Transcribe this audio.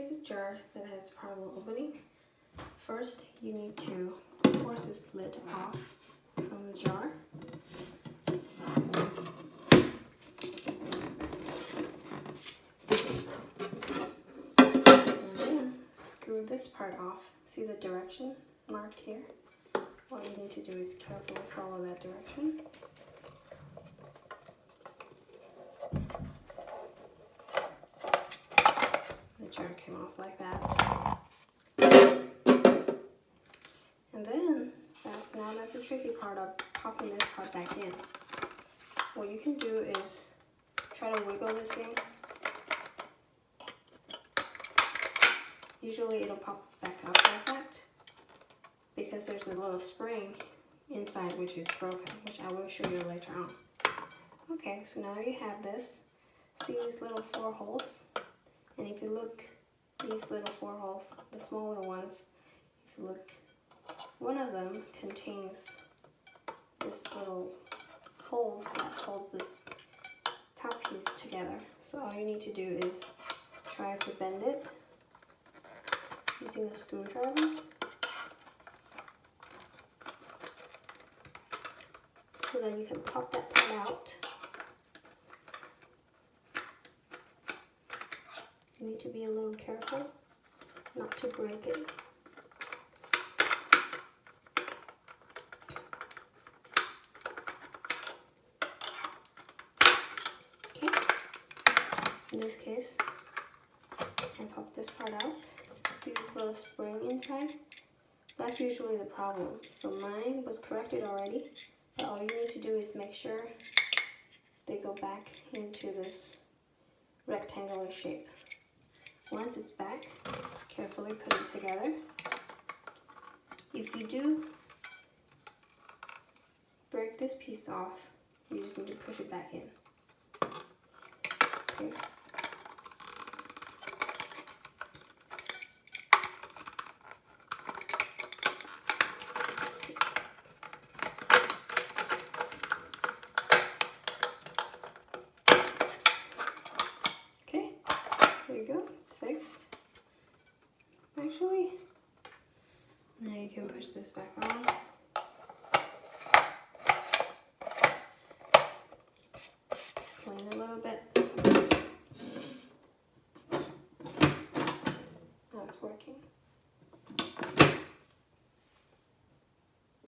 here's a jar that has problem opening. First, you need to force this lid off from the jar. And then screw this part off. See the direction marked here? All you need to do is carefully follow that direction. The jar came off like that. And then, now that's the tricky part of popping this part back in. What you can do is try to wiggle this in. Usually it'll pop back up like that because there's a little spring inside which is broken, which I will show you later on. Okay, so now you have this. See these little 4 holes? And if you look, these little 4 holes, the smaller ones, if you look, one of them contains this little hole that holds this top piece together. So all you need to do is try to bend it using a screwdriver. So that you can pop that part out. You need to be a little careful not to break it. Okay, in this case, I pop this part out. See this little spring inside? That's usually the problem. So mine was corrected already, but all you need to do is make sure they go back into this rectangular shape. Once it's back, carefully put it together. If you do break this piece off, you just need to push it back in. Okay. There you go, it's fixed. Actually, now you can push this back on.